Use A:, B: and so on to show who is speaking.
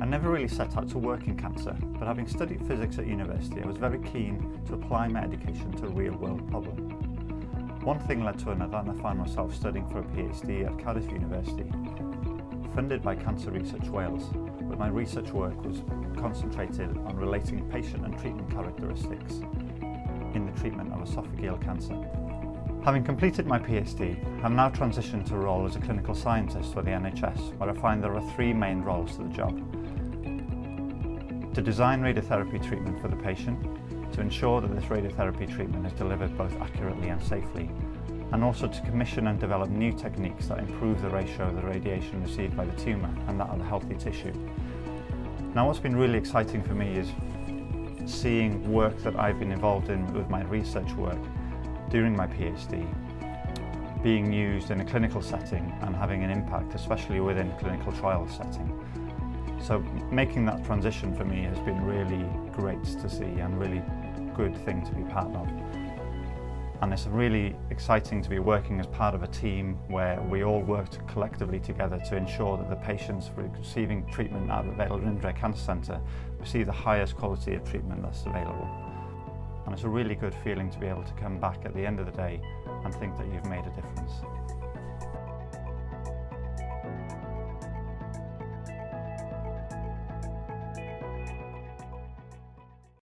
A: I never really set out to work in cancer, but having studied physics at university, I was very keen to apply my education to a real-world problem. One thing led to another, and I found myself studying for a PhD at Cardiff University, funded by Cancer Research Wales, where my research work was concentrated on relating patient and treatment characteristics in the treatment of esophageal cancer. Having completed my PhD, I've now transitioned to a role as a clinical scientist for the NHS, where I find there are three main roles to the job. To design radiotherapy treatment for the patient, to ensure that this radiotherapy treatment is delivered both accurately and safely, and also to commission and develop new techniques that improve the ratio of the radiation received by the tumour and that of the healthy tissue. Now, what's been really exciting for me is seeing work that I've been involved in with my research work during my PhD being used in a clinical setting and having an impact, especially within a clinical trial setting. So making that transition for me has been really great to see and really good thing to be part of. And it's really exciting to be working as part of a team where we all work collectively together to ensure that the patients receiving treatment at the Vale of Rhys Cancer Centre receive the highest quality of treatment that's available. And it's a really good feeling to be able to come back at the end of the day and think that you've made a difference.